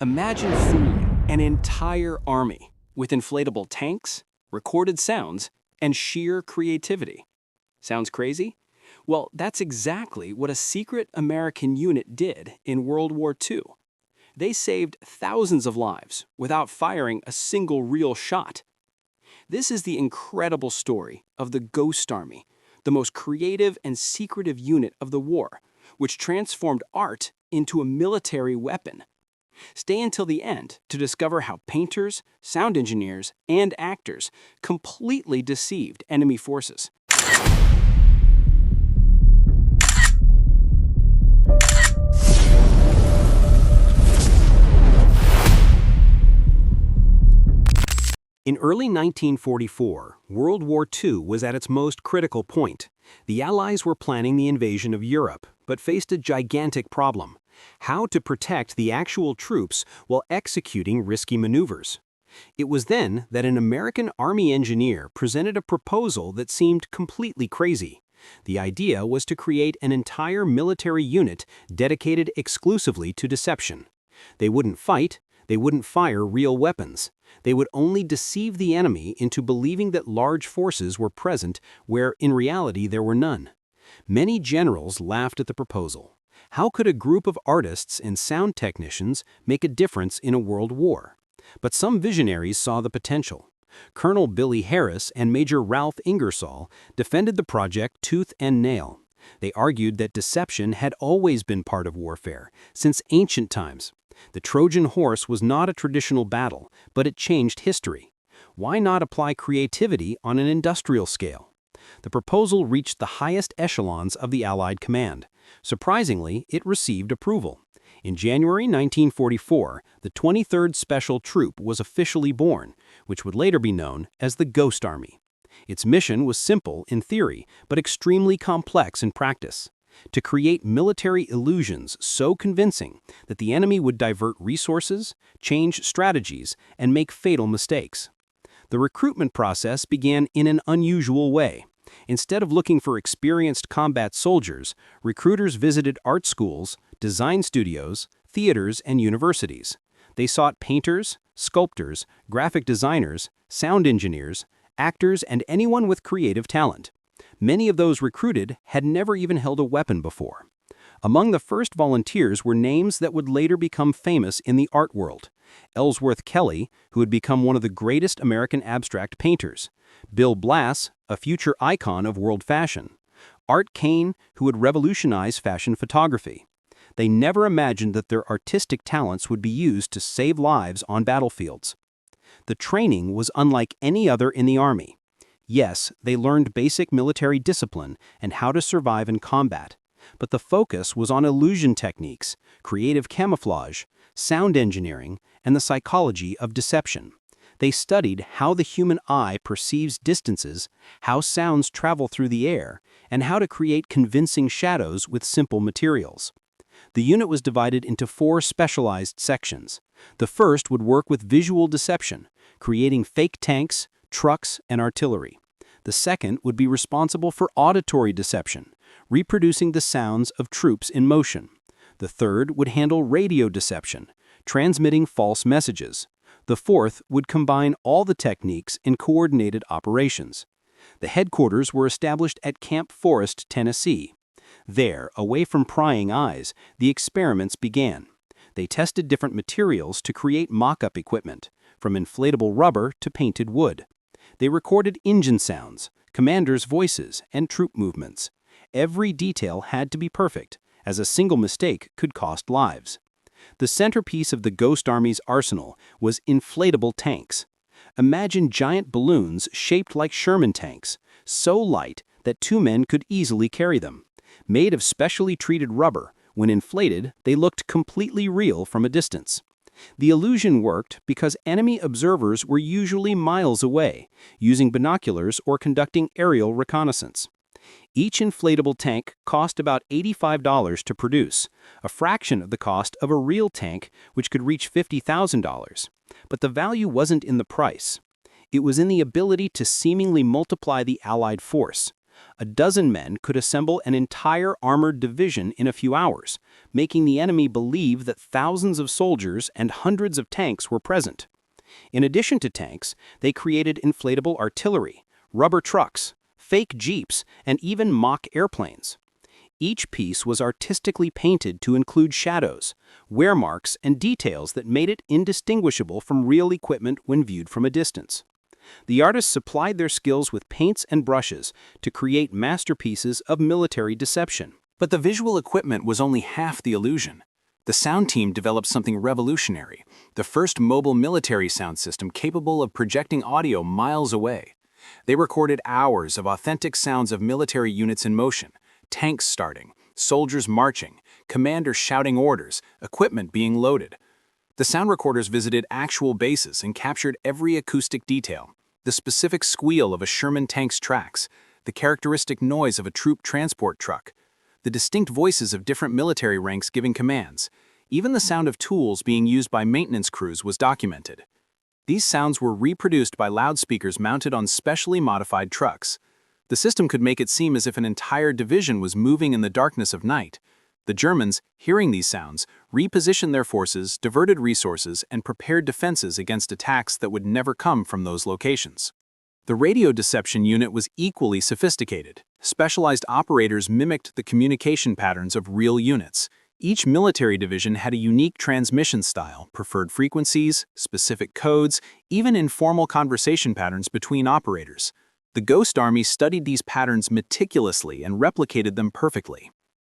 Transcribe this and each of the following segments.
Imagine fooling an entire army with inflatable tanks, recorded sounds, and sheer creativity. Sounds crazy? Well, that's exactly what a secret American unit did in World War II. They saved thousands of lives without firing a single real shot. This is the incredible story of the Ghost Army, the most creative and secretive unit of the war, which transformed art into a military weapon. Stay until the end to discover how painters, sound engineers, and actors completely deceived enemy forces. In early 1944, World War II was at its most critical point. The Allies were planning the invasion of Europe, but faced a gigantic problem: how to protect the actual troops while executing risky maneuvers. It was then that an American Army engineer presented a proposal that seemed completely crazy. The idea was to create an entire military unit dedicated exclusively to deception. They wouldn't fight, they wouldn't fire real weapons. They would only deceive the enemy into believing that large forces were present where in reality there were none. Many generals laughed at the proposal. How could a group of artists and sound technicians make a difference in a world war? But some visionaries saw the potential. Colonel Billy Harris and Major Ralph Ingersoll defended the project tooth and nail. They argued that deception had always been part of warfare, since ancient times. The Trojan horse was not a traditional battle, but it changed history. Why not apply creativity on an industrial scale? The proposal reached the highest echelons of the Allied command. Surprisingly, it received approval. In January 1944, the 23rd Special Troop was officially born, which would later be known as the Ghost Army. Its mission was simple in theory, but extremely complex in practice: to create military illusions so convincing that the enemy would divert resources, change strategies, and make fatal mistakes. The recruitment process began in an unusual way. Instead of looking for experienced combat soldiers, recruiters visited art schools, design studios, theaters, and universities. They sought painters, sculptors, graphic designers, sound engineers, actors, and anyone with creative talent. Many of those recruited had never even held a weapon before. Among the first volunteers were names that would later become famous in the art world: Ellsworth Kelly, who would become one of the greatest American abstract painters; Bill Blass, a future icon of world fashion; Art Kane, who would revolutionize fashion photography. They never imagined that their artistic talents would be used to save lives on battlefields. The training was unlike any other in the Army. Yes, they learned basic military discipline and how to survive in combat, but the focus was on illusion techniques, creative camouflage, sound engineering, and the psychology of deception. They studied how the human eye perceives distances, how sounds travel through the air, and how to create convincing shadows with simple materials. The unit was divided into 4 specialized sections. The first would work with visual deception, creating fake tanks, trucks, and artillery. The second would be responsible for auditory deception, reproducing the sounds of troops in motion. The third would handle radio deception, transmitting false messages. The fourth would combine all the techniques in coordinated operations. The headquarters were established at Camp Forest, Tennessee. There, away from prying eyes, the experiments began. They tested different materials to create mock-up equipment, from inflatable rubber to painted wood. They recorded engine sounds, commanders' voices, and troop movements. Every detail had to be perfect, as a single mistake could cost lives. The centerpiece of the Ghost Army's arsenal was inflatable tanks. Imagine giant balloons shaped like Sherman tanks, so light that 2 men could easily carry them. Made of specially treated rubber, when inflated, they looked completely real from a distance. The illusion worked because enemy observers were usually miles away, using binoculars or conducting aerial reconnaissance. Each inflatable tank cost about $85 to produce, a fraction of the cost of a real tank, which could reach $50,000. But the value wasn't in the price. It was in the ability to seemingly multiply the Allied force. A dozen men could assemble an entire armored division in a few hours, making the enemy believe that thousands of soldiers and hundreds of tanks were present. In addition to tanks, they created inflatable artillery, rubber trucks, fake jeeps, and even mock airplanes. Each piece was artistically painted to include shadows, wear marks, and details that made it indistinguishable from real equipment when viewed from a distance. The artists supplied their skills with paints and brushes to create masterpieces of military deception. But the visual equipment was only half the illusion. The sound team developed something revolutionary, the first mobile military sound system capable of projecting audio miles away. They recorded hours of authentic sounds of military units in motion, tanks starting, soldiers marching, commanders shouting orders, equipment being loaded. The sound recorders visited actual bases and captured every acoustic detail: the specific squeal of a Sherman tank's tracks, the characteristic noise of a troop transport truck, the distinct voices of different military ranks giving commands. Even the sound of tools being used by maintenance crews was documented. These sounds were reproduced by loudspeakers mounted on specially modified trucks. The system could make it seem as if an entire division was moving in the darkness of night. The Germans, hearing these sounds, repositioned their forces, diverted resources, and prepared defenses against attacks that would never come from those locations. The radio deception unit was equally sophisticated. Specialized operators mimicked the communication patterns of real units. Each military division had a unique transmission style, preferred frequencies, specific codes, even informal conversation patterns between operators. The Ghost Army studied these patterns meticulously and replicated them perfectly.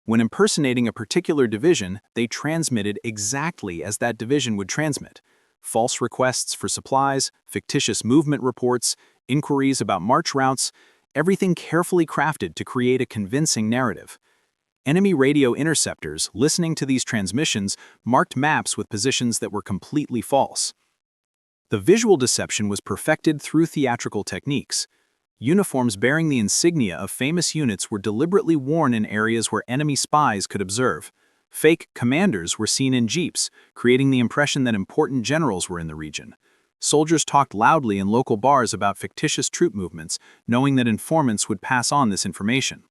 When impersonating a particular division, they transmitted exactly as that division would transmit: false requests for supplies, fictitious movement reports, inquiries about march routes, everything carefully crafted to create a convincing narrative. Enemy radio interceptors, listening to these transmissions, marked maps with positions that were completely false. The visual deception was perfected through theatrical techniques. Uniforms bearing the insignia of famous units were deliberately worn in areas where enemy spies could observe. Fake commanders were seen in jeeps, creating the impression that important generals were in the region. Soldiers talked loudly in local bars about fictitious troop movements, knowing that informants would pass on this information.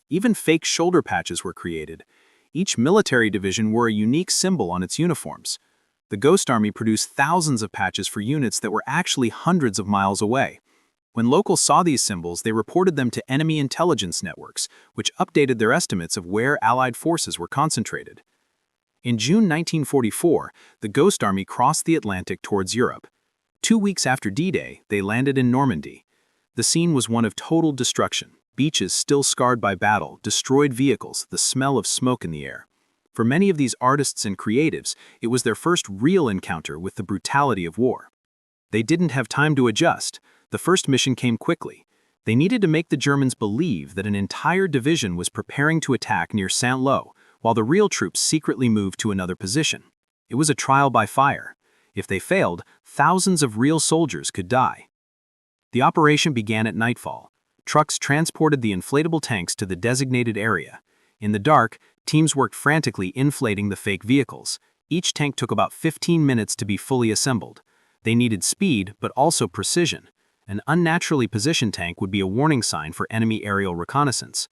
Even fake shoulder patches were created. Each military division wore a unique symbol on its uniforms. The Ghost Army produced thousands of patches for units that were actually hundreds of miles away. When locals saw these symbols, they reported them to enemy intelligence networks, which updated their estimates of where Allied forces were concentrated. In June 1944, the Ghost Army crossed the Atlantic towards Europe. 2 weeks after D-Day, they landed in Normandy. The scene was one of total destruction. Beaches still scarred by battle, destroyed vehicles, the smell of smoke in the air. For many of these artists and creatives, it was their first real encounter with the brutality of war. They didn't have time to adjust. The first mission came quickly. They needed to make the Germans believe that an entire division was preparing to attack near Saint-Lô, while the real troops secretly moved to another position. It was a trial by fire. If they failed, thousands of real soldiers could die. The operation began at nightfall. Trucks transported the inflatable tanks to the designated area. In the dark, teams worked frantically inflating the fake vehicles. Each tank took about 15 minutes to be fully assembled. They needed speed, but also precision. An unnaturally positioned tank would be a warning sign for enemy aerial reconnaissance.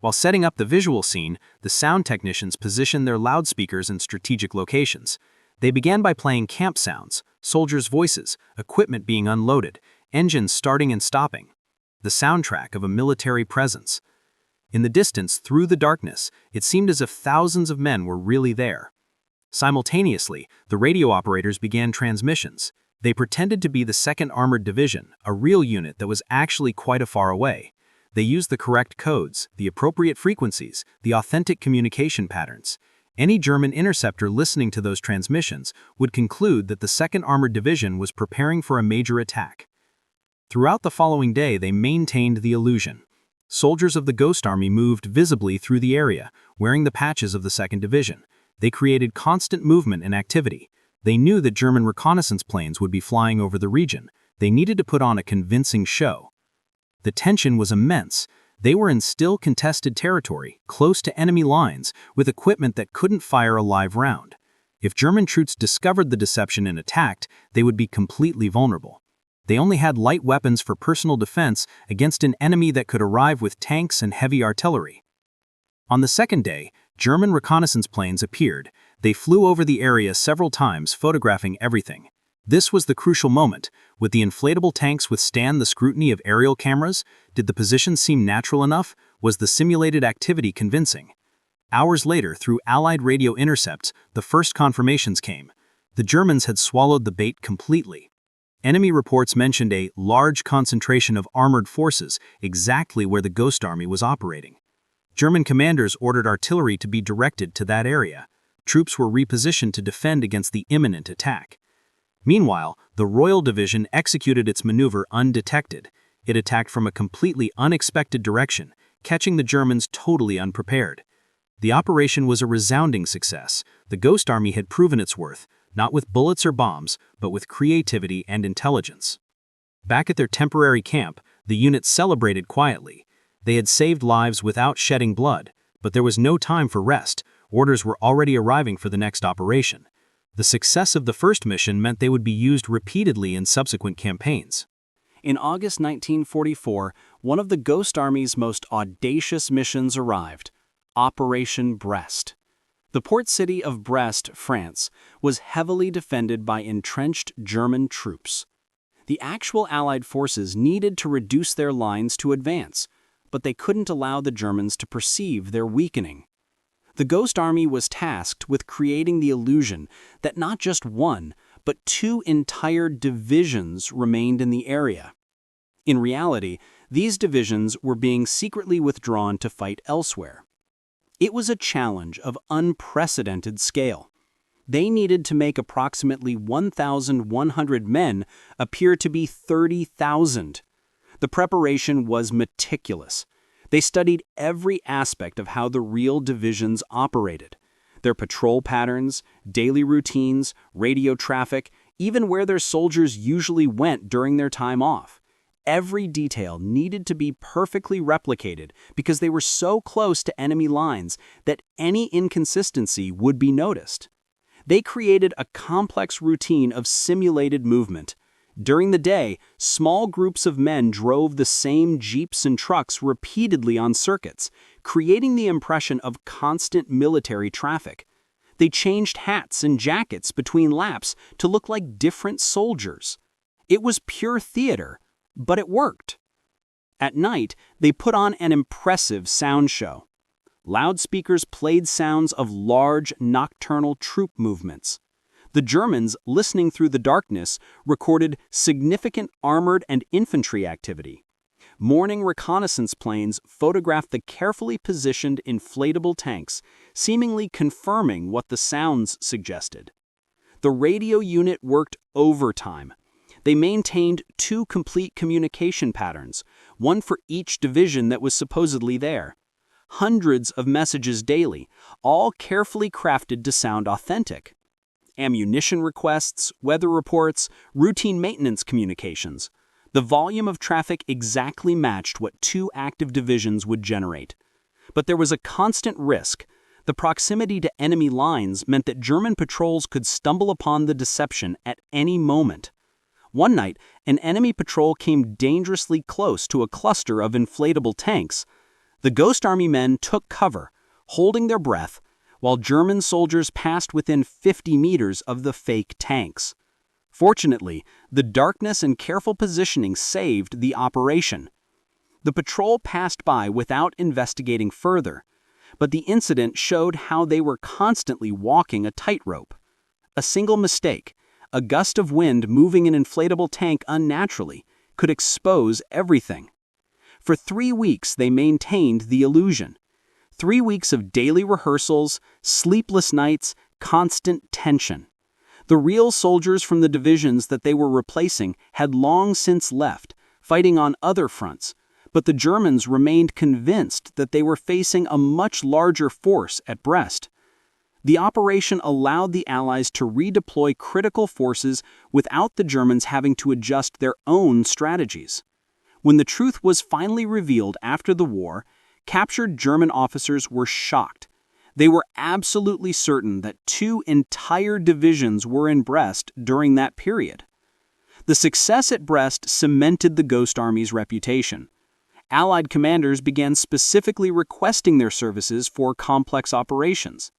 While setting up the visual scene, the sound technicians positioned their loudspeakers in strategic locations. They began by playing camp sounds, soldiers' voices, equipment being unloaded, engines starting and stopping. The soundtrack of a military presence. In the distance, through the darkness, it seemed as if thousands of men were really there. Simultaneously, the radio operators began transmissions. They pretended to be the 2nd Armored Division, a real unit that was actually quite a far away. They used the correct codes, the appropriate frequencies, the authentic communication patterns. Any German interceptor listening to those transmissions would conclude that the 2nd Armored Division was preparing for a major attack. Throughout the following day, they maintained the illusion. Soldiers of the Ghost Army moved visibly through the area, wearing the patches of the 2nd Division. They created constant movement and activity. They knew that German reconnaissance planes would be flying over the region. They needed to put on a convincing show. The tension was immense. They were in still contested territory, close to enemy lines, with equipment that couldn't fire a live round. If German troops discovered the deception and attacked, they would be completely vulnerable. They only had light weapons for personal defense against an enemy that could arrive with tanks and heavy artillery. On the second day, German reconnaissance planes appeared. They flew over the area several times, photographing everything. This was the crucial moment. Would the inflatable tanks withstand the scrutiny of aerial cameras? Did the position seem natural enough? Was the simulated activity convincing? Hours later, through Allied radio intercepts, the first confirmations came. The Germans had swallowed the bait completely. Enemy reports mentioned a large concentration of armored forces exactly where the Ghost Army was operating. German commanders ordered artillery to be directed to that area. Troops were repositioned to defend against the imminent attack. Meanwhile, the Royal Division executed its maneuver undetected. It attacked from a completely unexpected direction, catching the Germans totally unprepared. The operation was a resounding success. The Ghost Army had proven its worth, not with bullets or bombs, but with creativity and intelligence. Back at their temporary camp, the unit celebrated quietly. They had saved lives without shedding blood, but there was no time for rest. Orders were already arriving for the next operation. The success of the first mission meant they would be used repeatedly in subsequent campaigns. In August 1944, one of the Ghost Army's most audacious missions arrived: Operation Brest. The port city of Brest, France, was heavily defended by entrenched German troops. The actual Allied forces needed to reduce their lines to advance, but they couldn't allow the Germans to perceive their weakening. The Ghost Army was tasked with creating the illusion that not just one, but two entire divisions remained in the area. In reality, these divisions were being secretly withdrawn to fight elsewhere. It was a challenge of unprecedented scale. They needed to make approximately 1,100 men appear to be 30,000. The preparation was meticulous. They studied every aspect of how the real divisions operated: their patrol patterns, daily routines, radio traffic, even where their soldiers usually went during their time off. Every detail needed to be perfectly replicated because they were so close to enemy lines that any inconsistency would be noticed. They created a complex routine of simulated movement. During the day, small groups of men drove the same jeeps and trucks repeatedly on circuits, creating the impression of constant military traffic. They changed hats and jackets between laps to look like different soldiers. It was pure theater, but it worked. At night, they put on an impressive sound show. Loudspeakers played sounds of large nocturnal troop movements. The Germans, listening through the darkness, recorded significant armored and infantry activity. Morning reconnaissance planes photographed the carefully positioned inflatable tanks, seemingly confirming what the sounds suggested. The radio unit worked overtime. They maintained 2 complete communication patterns, one for each division that was supposedly there. Hundreds of messages daily, all carefully crafted to sound authentic. Ammunition requests, weather reports, routine maintenance communications. The volume of traffic exactly matched what 2 active divisions would generate. But there was a constant risk. The proximity to enemy lines meant that German patrols could stumble upon the deception at any moment. One night, an enemy patrol came dangerously close to a cluster of inflatable tanks. The Ghost Army men took cover, holding their breath, while German soldiers passed within 50 meters of the fake tanks. Fortunately, the darkness and careful positioning saved the operation. The patrol passed by without investigating further, but the incident showed how they were constantly walking a tightrope. A single mistake, a gust of wind moving an inflatable tank unnaturally, could expose everything. For 3 weeks they maintained the illusion. 3 weeks of daily rehearsals, sleepless nights, constant tension. The real soldiers from the divisions that they were replacing had long since left, fighting on other fronts, but the Germans remained convinced that they were facing a much larger force at Brest. The operation allowed the Allies to redeploy critical forces without the Germans having to adjust their own strategies. When the truth was finally revealed after the war, captured German officers were shocked. They were absolutely certain that 2 entire divisions were in Brest during that period. The success at Brest cemented the Ghost Army's reputation. Allied commanders began specifically requesting their services for complex operations.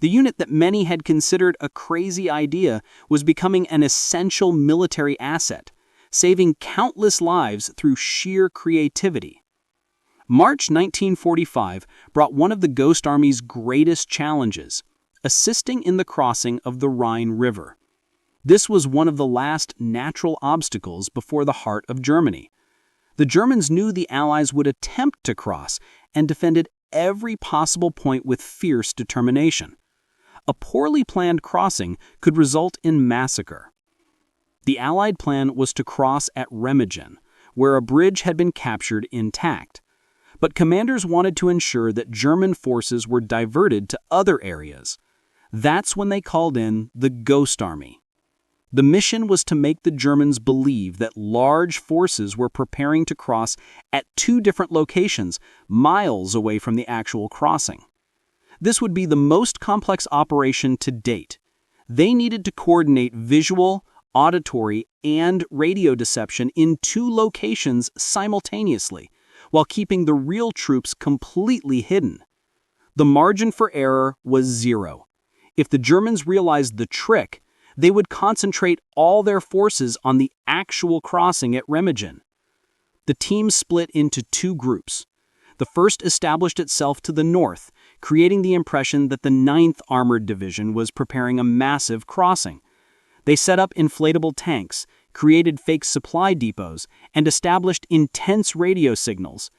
The unit that many had considered a crazy idea was becoming an essential military asset, saving countless lives through sheer creativity. March 1945 brought one of the Ghost Army's greatest challenges, assisting in the crossing of the Rhine River. This was one of the last natural obstacles before the heart of Germany. The Germans knew the Allies would attempt to cross and defended every possible point with fierce determination. A poorly planned crossing could result in massacre. The Allied plan was to cross at Remagen, where a bridge had been captured intact. But commanders wanted to ensure that German forces were diverted to other areas. That's when they called in the Ghost Army. The mission was to make the Germans believe that large forces were preparing to cross at two different locations, miles away from the actual crossing. This would be the most complex operation to date. They needed to coordinate visual, auditory, and radio deception in two locations simultaneously, while keeping the real troops completely hidden. The margin for error was zero. If the Germans realized the trick, they would concentrate all their forces on the actual crossing at Remagen. The team split into two groups. The first established itself to the north, creating the impression that the 9th Armored Division was preparing a massive crossing. They set up inflatable tanks, created fake supply depots, and established intense radio signals.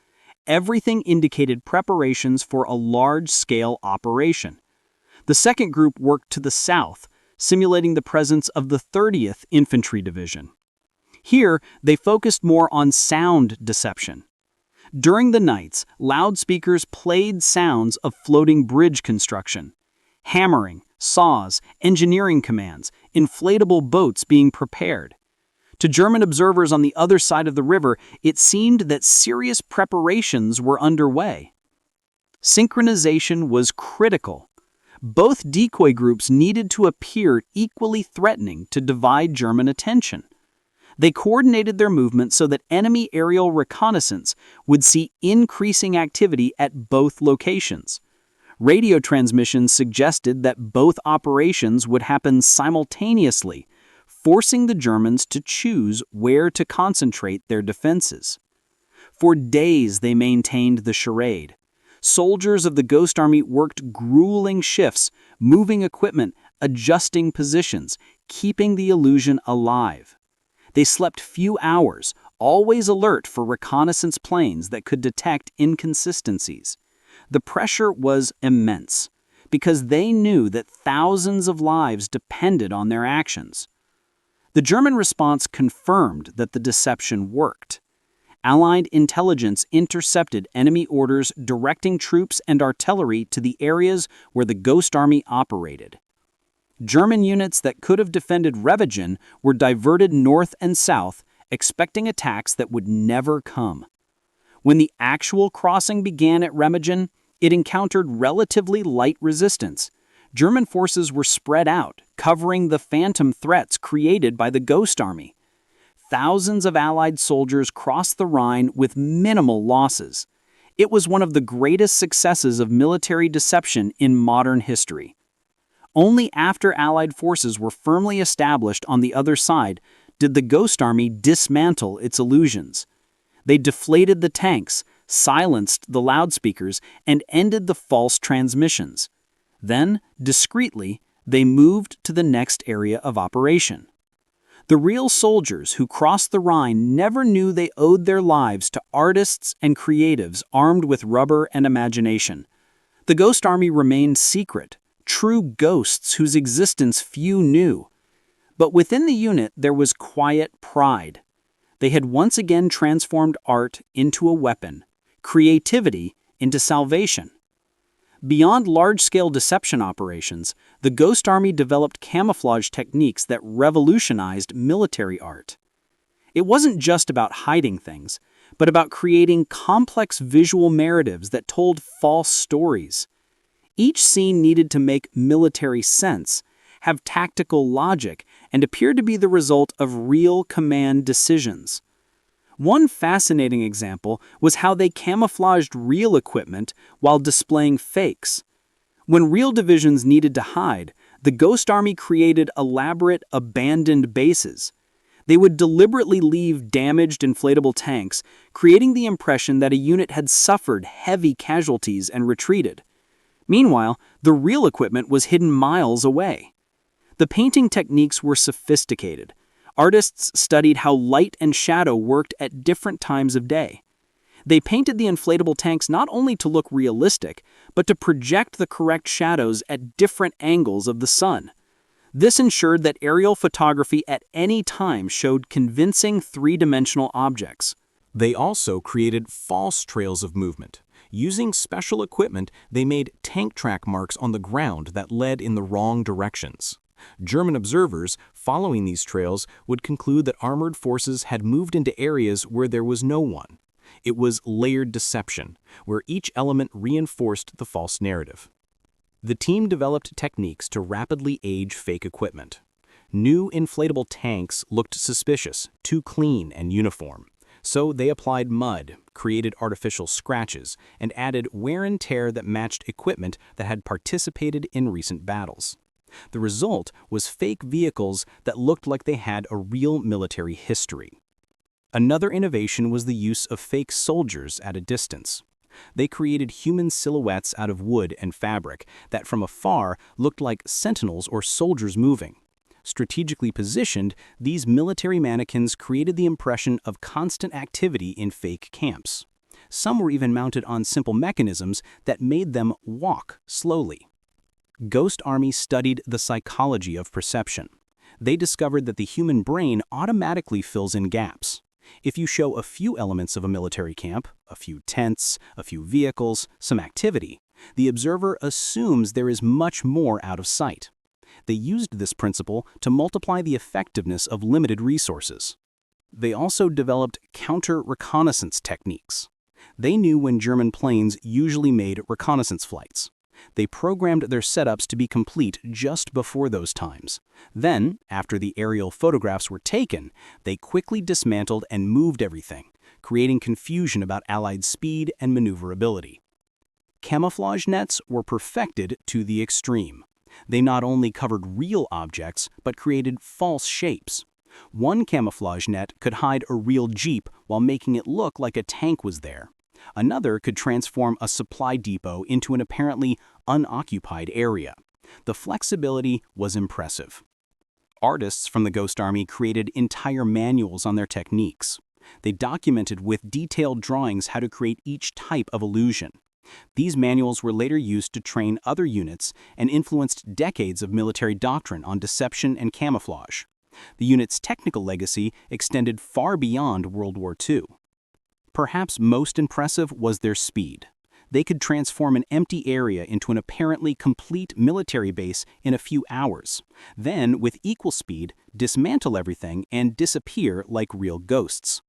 Everything indicated preparations for a large-scale operation. The second group worked to the south, simulating the presence of the 30th Infantry Division. Here, they focused more on sound deception. During the nights, loudspeakers played sounds of floating bridge construction, hammering, saws, engineering commands, inflatable boats being prepared. To German observers on the other side of the river, it seemed that serious preparations were underway. Synchronization was critical. Both decoy groups needed to appear equally threatening to divide German attention. They coordinated their movement so that enemy aerial reconnaissance would see increasing activity at both locations. Radio transmissions suggested that both operations would happen simultaneously, forcing the Germans to choose where to concentrate their defenses. For days they maintained the charade. Soldiers of the Ghost Army worked grueling shifts, moving equipment, adjusting positions, keeping the illusion alive. They slept few hours, always alert for reconnaissance planes that could detect inconsistencies. The pressure was immense, because they knew that thousands of lives depended on their actions. The German response confirmed that the deception worked. Allied intelligence intercepted enemy orders directing troops and artillery to the areas where the Ghost Army operated. German units that could have defended Remagen were diverted north and south, expecting attacks that would never come. When the actual crossing began at Remagen, it encountered relatively light resistance. German forces were spread out, covering the phantom threats created by the Ghost Army. Thousands of Allied soldiers crossed the Rhine with minimal losses. It was one of the greatest successes of military deception in modern history. Only after Allied forces were firmly established on the other side did the Ghost Army dismantle its illusions. They deflated the tanks, silenced the loudspeakers, and ended the false transmissions. Then, discreetly, they moved to the next area of operation. The real soldiers who crossed the Rhine never knew they owed their lives to artists and creatives armed with rubber and imagination. The Ghost Army remained secret, true ghosts whose existence few knew. But within the unit there was quiet pride. They had once again transformed art into a weapon, creativity into salvation. Beyond large-scale deception operations, the Ghost Army developed camouflage techniques that revolutionized military art. It wasn't just about hiding things, but about creating complex visual narratives that told false stories. Each scene needed to make military sense, have tactical logic, and appeared to be the result of real command decisions. One fascinating example was how they camouflaged real equipment while displaying fakes. When real divisions needed to hide, the Ghost Army created elaborate, abandoned bases. They would deliberately leave damaged inflatable tanks, creating the impression that a unit had suffered heavy casualties and retreated. Meanwhile, the real equipment was hidden miles away. The painting techniques were sophisticated. Artists studied how light and shadow worked at different times of day. They painted the inflatable tanks not only to look realistic, but to project the correct shadows at different angles of the sun. This ensured that aerial photography at any time showed convincing three-dimensional objects. They also created false trails of movement. Using special equipment, they made tank track marks on the ground that led in the wrong directions. German observers, following these trails, would conclude that armored forces had moved into areas where there was no one. It was layered deception, where each element reinforced the false narrative. The team developed techniques to rapidly age fake equipment. New inflatable tanks looked suspicious, too clean and uniform. So they applied mud, created artificial scratches, and added wear and tear that matched equipment that had participated in recent battles. The result was fake vehicles that looked like they had a real military history. Another innovation was the use of fake soldiers at a distance. They created human silhouettes out of wood and fabric that from afar looked like sentinels or soldiers moving. Strategically positioned, these military mannequins created the impression of constant activity in fake camps. Some were even mounted on simple mechanisms that made them walk slowly. Ghost Army studied the psychology of perception. They discovered that the human brain automatically fills in gaps. If you show a few elements of a military camp, a few tents, a few vehicles, some activity, the observer assumes there is much more out of sight. They used this principle to multiply the effectiveness of limited resources. They also developed counter-reconnaissance techniques. They knew when German planes usually made reconnaissance flights. They programmed their setups to be complete just before those times. Then, after the aerial photographs were taken, they quickly dismantled and moved everything, creating confusion about Allied speed and maneuverability. Camouflage nets were perfected to the extreme. They not only covered real objects, but created false shapes. One camouflage net could hide a real jeep while making it look like a tank was there. Another could transform a supply depot into an apparently unoccupied area. The flexibility was impressive. Artists from the Ghost Army created entire manuals on their techniques. They documented with detailed drawings how to create each type of illusion. These manuals were later used to train other units and influenced decades of military doctrine on deception and camouflage. The unit's technical legacy extended far beyond World War II. Perhaps most impressive was their speed. They could transform an empty area into an apparently complete military base in a few hours, then, with equal speed, dismantle everything and disappear like real ghosts.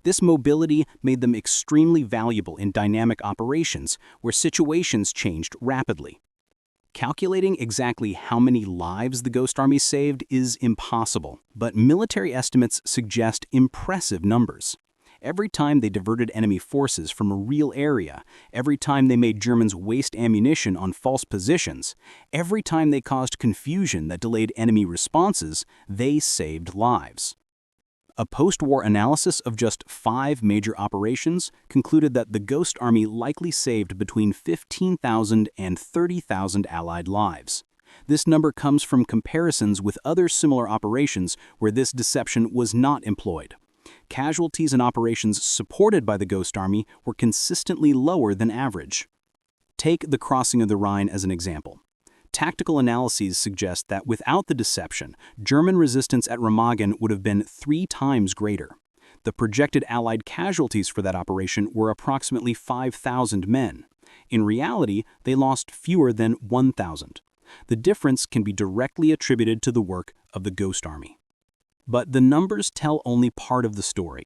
This mobility made them extremely valuable in dynamic operations where situations changed rapidly. Calculating exactly how many lives the Ghost Army saved is impossible, but military estimates suggest impressive numbers. Every time they diverted enemy forces from a real area, every time they made Germans waste ammunition on false positions, every time they caused confusion that delayed enemy responses, they saved lives. A post-war analysis of just 5 major operations concluded that the Ghost Army likely saved between 15,000 and 30,000 Allied lives. This number comes from comparisons with other similar operations where this deception was not employed. Casualties in operations supported by the Ghost Army were consistently lower than average. Take the crossing of the Rhine as an example. Tactical analyses suggest that without the deception, German resistance at Remagen would have been 3 times greater. The projected Allied casualties for that operation were approximately 5,000 men. In reality, they lost fewer than 1,000. The difference can be directly attributed to the work of the Ghost Army. But the numbers tell only part of the story.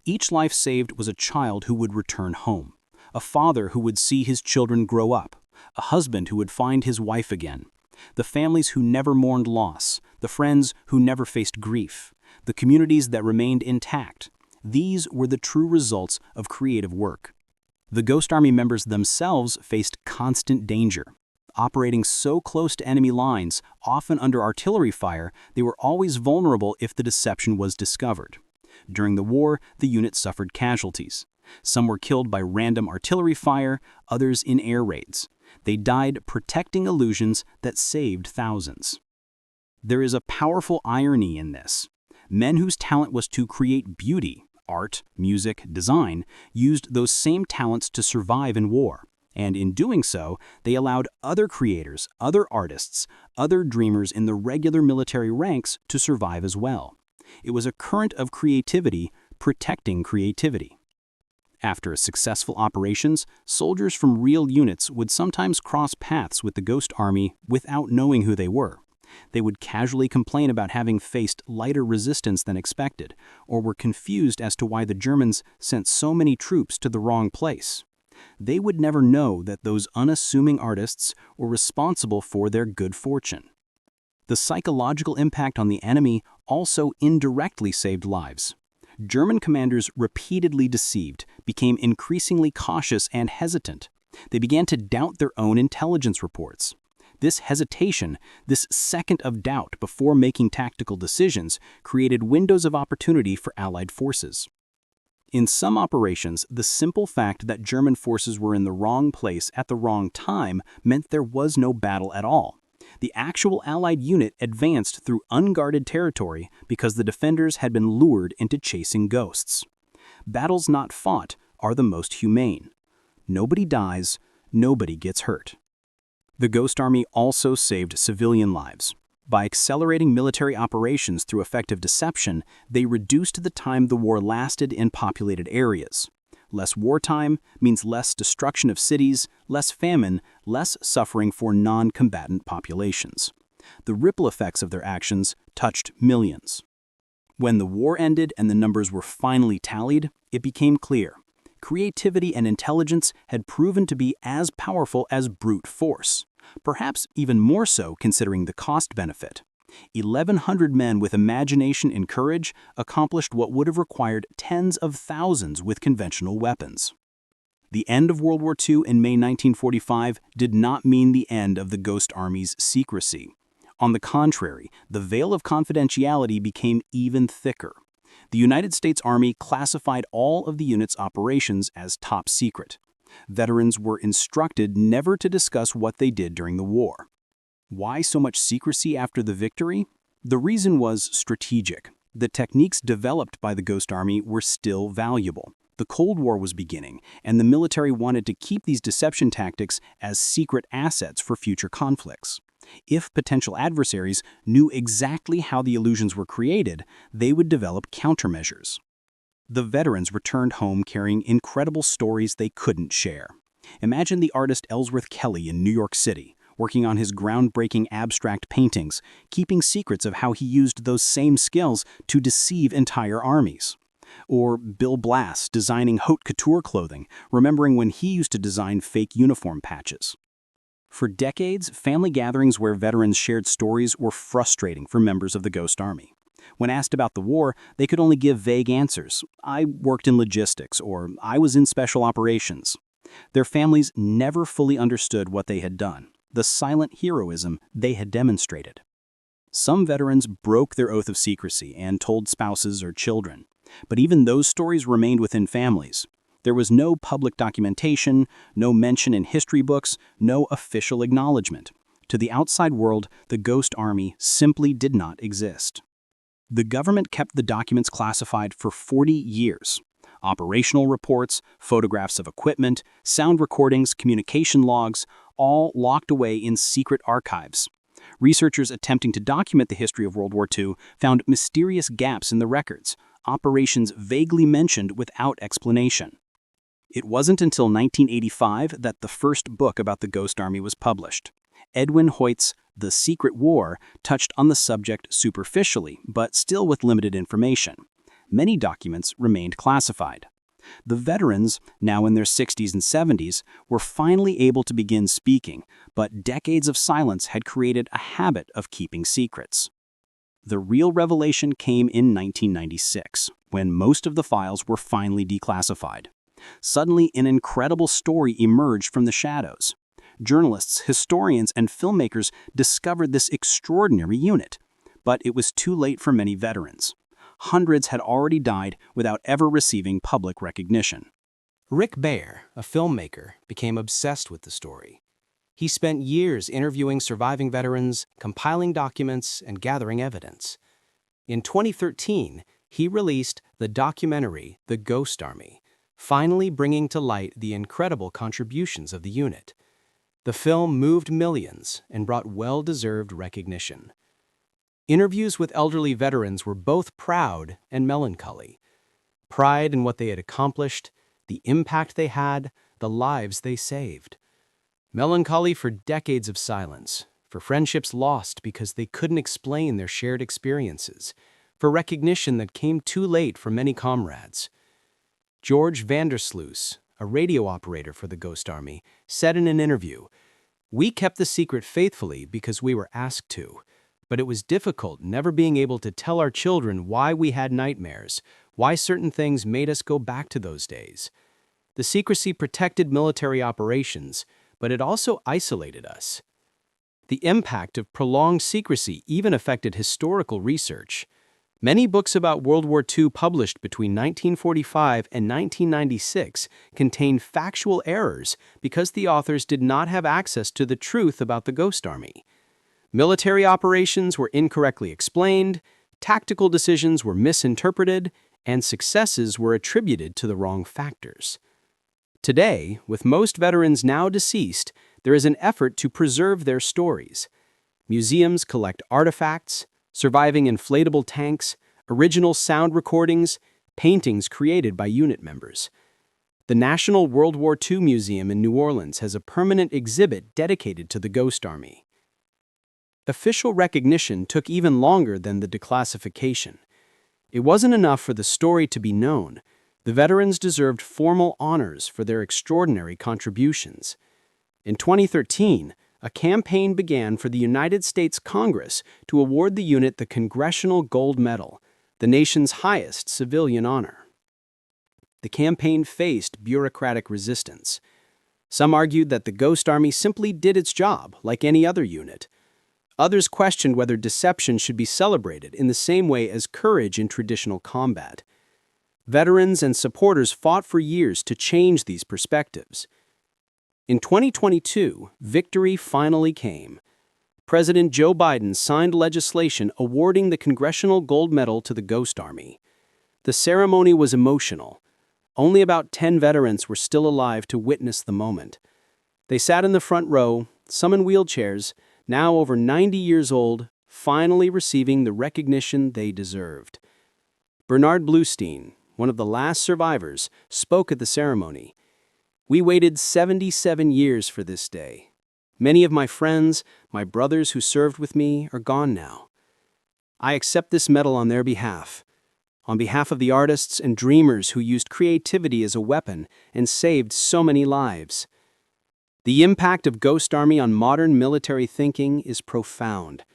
Each life saved was a child who would return home, a father who would see his children grow up, a husband who would find his wife again, The families who never mourned loss, the friends who never faced grief, the communities that remained intact. These were the true results of creative work. The Ghost Army members themselves faced constant danger. Operating so close to enemy lines, often under artillery fire, they were always vulnerable if the deception was discovered. During the war, the unit suffered casualties. Some were killed by random artillery fire, others in air raids. They died protecting illusions that saved thousands. There is a powerful irony in this. Men whose talent was to create beauty, art, music, design, used those same talents to survive in war. And in doing so, they allowed other creators, other artists, other dreamers in the regular military ranks to survive as well. It was a current of creativity protecting creativity. After successful operations, soldiers from real units would sometimes cross paths with the Ghost Army without knowing who they were. They would casually complain about having faced lighter resistance than expected, or were confused as to why the Germans sent so many troops to the wrong place. They would never know that those unassuming artists were responsible for their good fortune. The psychological impact on the enemy also indirectly saved lives. German commanders, repeatedly deceived, became increasingly cautious and hesitant. They began to doubt their own intelligence reports. This hesitation, this second of doubt before making tactical decisions, created windows of opportunity for Allied forces. In some operations, the simple fact that German forces were in the wrong place at the wrong time meant there was no battle at all. The actual Allied unit advanced through unguarded territory because the defenders had been lured into chasing ghosts. Battles not fought are the most humane. Nobody dies, nobody gets hurt. The Ghost Army also saved civilian lives. By accelerating military operations through effective deception, they reduced the time the war lasted in populated areas. Less wartime means less destruction of cities, less famine, less suffering for non-combatant populations. The ripple effects of their actions touched millions. When the war ended and the numbers were finally tallied, it became clear. Creativity and intelligence had proven to be as powerful as brute force. Perhaps even more so considering the cost-benefit. 1,100 men with imagination and courage accomplished what would have required tens of thousands with conventional weapons. The end of World War II in May 1945 did not mean the end of the Ghost Army's secrecy. On the contrary, the veil of confidentiality became even thicker. The United States Army classified all of the unit's operations as top secret. Veterans were instructed never to discuss what they did during the war. Why so much secrecy after the victory? The reason was strategic. The techniques developed by the Ghost Army were still valuable. The Cold War was beginning, and the military wanted to keep these deception tactics as secret assets for future conflicts. If potential adversaries knew exactly how the illusions were created, they would develop countermeasures. The veterans returned home carrying incredible stories they couldn't share. Imagine the artist Ellsworth Kelly in New York City, working on his groundbreaking abstract paintings, keeping secrets of how he used those same skills to deceive entire armies. Or Bill Blass designing haute couture clothing, remembering when he used to design fake uniform patches. For decades, family gatherings where veterans shared stories were frustrating for members of the Ghost Army. When asked about the war, they could only give vague answers. I worked in logistics, or I was in special operations. Their families never fully understood what they had done, the silent heroism they had demonstrated. Some veterans broke their oath of secrecy and told spouses or children. But even those stories remained within families. There was no public documentation, no mention in history books, no official acknowledgement. To the outside world, the Ghost Army simply did not exist. The government kept the documents classified for 40 years. Operational reports, photographs of equipment, sound recordings, communication logs, all locked away in secret archives. Researchers attempting to document the history of World War II found mysterious gaps in the records, operations vaguely mentioned without explanation. It wasn't until 1985 that the first book about the Ghost Army was published. Edwin Hoyt's The Secret War touched on the subject superficially, but still with limited information. Many documents remained classified. The veterans, now in their 60s and 70s, were finally able to begin speaking, but decades of silence had created a habit of keeping secrets. The real revelation came in 1996, when most of the files were finally declassified. Suddenly, an incredible story emerged from the shadows. Journalists, historians, and filmmakers discovered this extraordinary unit. But it was too late for many veterans. Hundreds had already died without ever receiving public recognition. Rick Baer, a filmmaker, became obsessed with the story. He spent years interviewing surviving veterans, compiling documents, and gathering evidence. In 2013, he released the documentary The Ghost Army, finally bringing to light the incredible contributions of the unit. The film moved millions and brought well-deserved recognition. Interviews with elderly veterans were both proud and melancholy. Pride in what they had accomplished, the impact they had, the lives they saved. Melancholy for decades of silence, for friendships lost because they couldn't explain their shared experiences, for recognition that came too late for many comrades. George Vandersloot, a radio operator for the Ghost Army, said in an interview, "We kept the secret faithfully because we were asked to, but it was difficult never being able to tell our children why we had nightmares, why certain things made us go back to those days. The secrecy protected military operations, but it also isolated us." The impact of prolonged secrecy even affected historical research. Many books about World War II published between 1945 and 1996 contained factual errors because the authors did not have access to the truth about the Ghost Army. Military operations were incorrectly explained, tactical decisions were misinterpreted, and successes were attributed to the wrong factors. Today, with most veterans now deceased, there is an effort to preserve their stories. Museums collect artifacts, surviving inflatable tanks, original sound recordings, paintings created by unit members. The National World War II Museum in New Orleans has a permanent exhibit dedicated to the Ghost Army. Official recognition took even longer than the declassification. It wasn't enough for the story to be known. The veterans deserved formal honors for their extraordinary contributions. In 2013, a campaign began for the United States Congress to award the unit the Congressional Gold Medal, the nation's highest civilian honor. The campaign faced bureaucratic resistance. Some argued that the Ghost Army simply did its job, like any other unit. Others questioned whether deception should be celebrated in the same way as courage in traditional combat. Veterans and supporters fought for years to change these perspectives. In 2022, victory finally came. President Joe Biden signed legislation awarding the Congressional Gold Medal to the Ghost Army. The ceremony was emotional. Only about 10 veterans were still alive to witness the moment. They sat in the front row, some in wheelchairs, now over 90 years old, finally receiving the recognition they deserved. Bernard Bluestein, one of the last survivors, spoke at the ceremony. "We waited 77 years for this day. Many of my friends, my brothers who served with me, are gone now. I accept this medal on their behalf, on behalf of the artists and dreamers who used creativity as a weapon and saved so many lives." The impact of Ghost Army on modern military thinking is profound.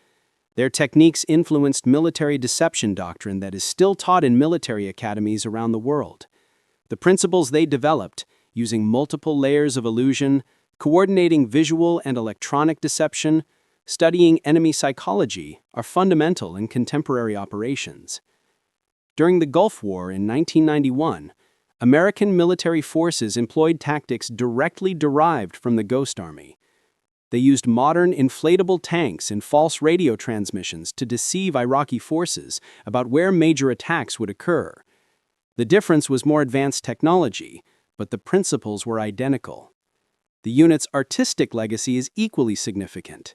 Their techniques influenced military deception doctrine that is still taught in military academies around the world. The principles they developed, using multiple layers of illusion, coordinating visual and electronic deception, studying enemy psychology, are fundamental in contemporary operations. During the Gulf War in 1991, American military forces employed tactics directly derived from the Ghost Army. They used modern inflatable tanks and false radio transmissions to deceive Iraqi forces about where major attacks would occur. The difference was more advanced technology, but the principles were identical. The unit's artistic legacy is equally significant.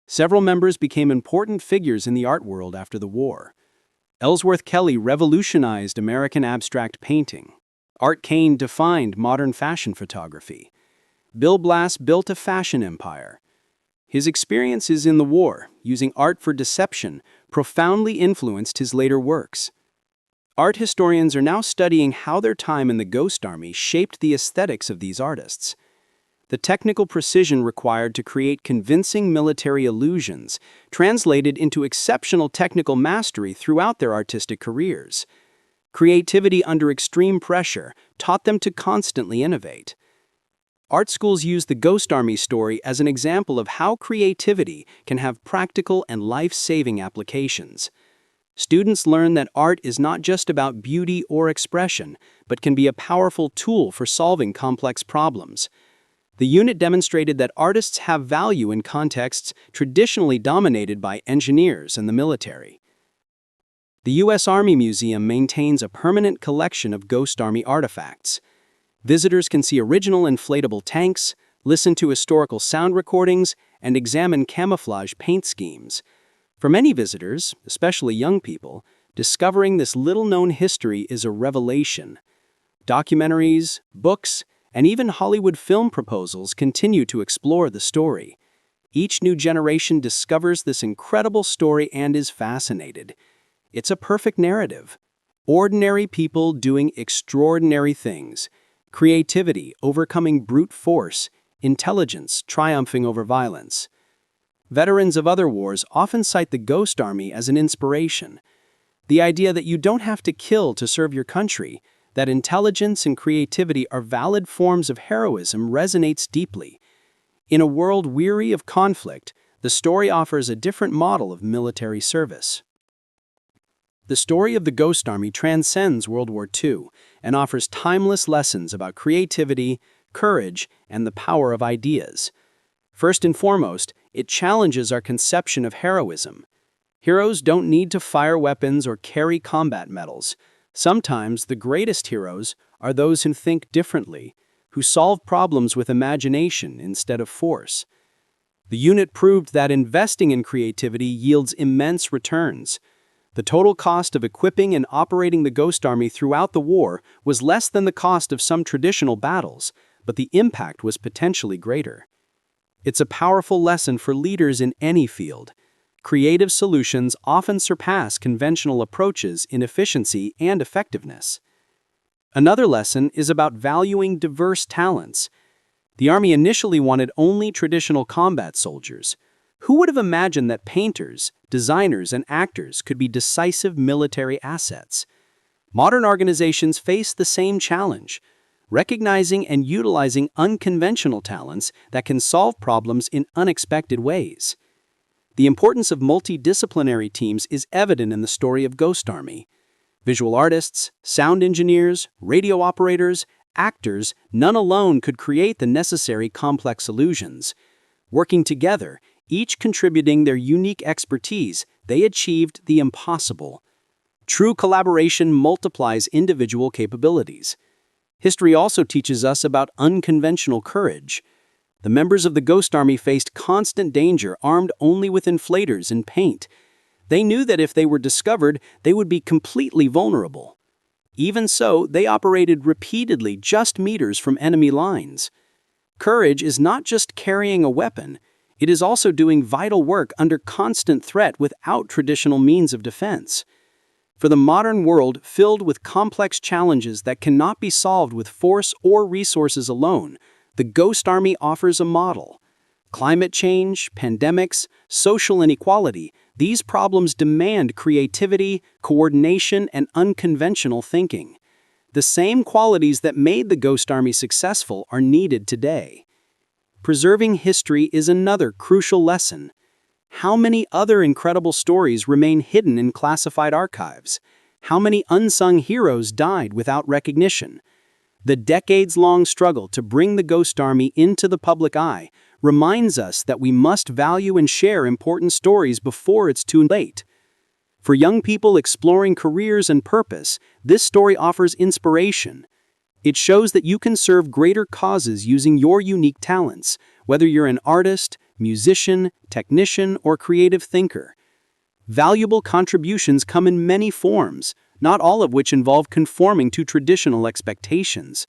Several members became important figures in the art world after the war. Ellsworth Kelly revolutionized American abstract painting. Art Kane defined modern fashion photography. Bill Blass built a fashion empire. His experiences in the war, using art for deception, profoundly influenced his later works. Art historians are now studying how their time in the Ghost Army shaped the aesthetics of these artists. The technical precision required to create convincing military illusions translated into exceptional technical mastery throughout their artistic careers. Creativity under extreme pressure taught them to constantly innovate. Art schools use the Ghost Army story as an example of how creativity can have practical and life-saving applications. Students learn that art is not just about beauty or expression, but can be a powerful tool for solving complex problems. The unit demonstrated that artists have value in contexts traditionally dominated by engineers and the military. The U.S. Army Museum maintains a permanent collection of Ghost Army artifacts. Visitors can see original inflatable tanks, listen to historical sound recordings, and examine camouflage paint schemes. For many visitors, especially young people, discovering this little-known history is a revelation. Documentaries, books, and even Hollywood film proposals continue to explore the story. Each new generation discovers this incredible story and is fascinated. It's a perfect narrative. Ordinary people doing extraordinary things. Creativity overcoming brute force. Intelligence triumphing over violence. Veterans of other wars often cite the Ghost Army as an inspiration. The idea that you don't have to kill to serve your country, that intelligence and creativity are valid forms of heroism resonates deeply. In a world weary of conflict, the story offers a different model of military service. The story of the Ghost Army transcends World War II and offers timeless lessons about creativity, courage, and the power of ideas. First and foremost, it challenges our conception of heroism. Heroes don't need to fire weapons or carry combat medals. Sometimes the greatest heroes are those who think differently, who solve problems with imagination instead of force. The unit proved that investing in creativity yields immense returns. The total cost of equipping and operating the Ghost Army throughout the war was less than the cost of some traditional battles, but the impact was potentially greater. It's a powerful lesson for leaders in any field. Creative solutions often surpass conventional approaches in efficiency and effectiveness. Another lesson is about valuing diverse talents. The Army initially wanted only traditional combat soldiers. Who would have imagined that painters, designers, and actors could be decisive military assets? Modern organizations face the same challenge, recognizing and utilizing unconventional talents that can solve problems in unexpected ways. The importance of multidisciplinary teams is evident in the story of Ghost Army. Visual artists, sound engineers, radio operators, actors, none alone could create the necessary complex illusions. Working together, each contributing their unique expertise, they achieved the impossible. True collaboration multiplies individual capabilities. History also teaches us about unconventional courage. The members of the Ghost Army faced constant danger armed only with inflators and paint. They knew that if they were discovered, they would be completely vulnerable. Even so, they operated repeatedly just meters from enemy lines. Courage is not just carrying a weapon, it is also doing vital work under constant threat without traditional means of defense. For the modern world filled with complex challenges that cannot be solved with force or resources alone, the Ghost Army offers a model. Climate change, pandemics, social inequality, these problems demand creativity, coordination, and unconventional thinking. The same qualities that made the Ghost Army successful are needed today. Preserving history is another crucial lesson. How many other incredible stories remain hidden in classified archives? How many unsung heroes died without recognition? The decades-long struggle to bring the Ghost Army into the public eye reminds us that we must value and share important stories before it's too late. For young people exploring careers and purpose, this story offers inspiration. It shows that you can serve greater causes using your unique talents, whether you're an artist, musician, technician, or creative thinker. Valuable contributions come in many forms, not all of which involve conforming to traditional expectations.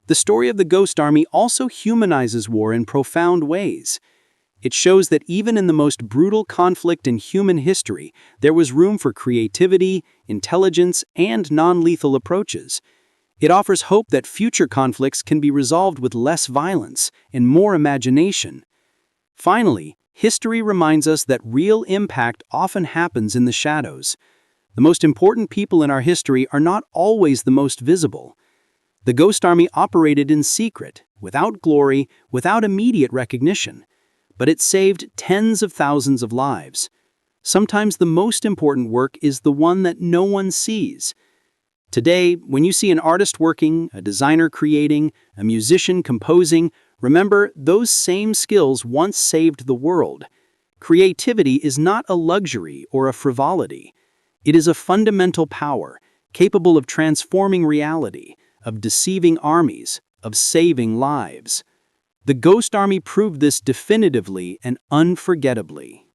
The story of the Ghost Army also humanizes war in profound ways. It shows that even in the most brutal conflict in human history, there was room for creativity, intelligence, and non-lethal approaches. It offers hope that future conflicts can be resolved with less violence and more imagination. Finally, history reminds us that real impact often happens in the shadows. The most important people in our history are not always the most visible. The Ghost Army operated in secret, without glory, without immediate recognition. But it saved tens of thousands of lives. Sometimes the most important work is the one that no one sees. Today, when you see an artist working, a designer creating, a musician composing, remember those same skills once saved the world. Creativity is not a luxury or a frivolity. It is a fundamental power, capable of transforming reality, of deceiving armies, of saving lives. The Ghost Army proved this definitively and unforgettably.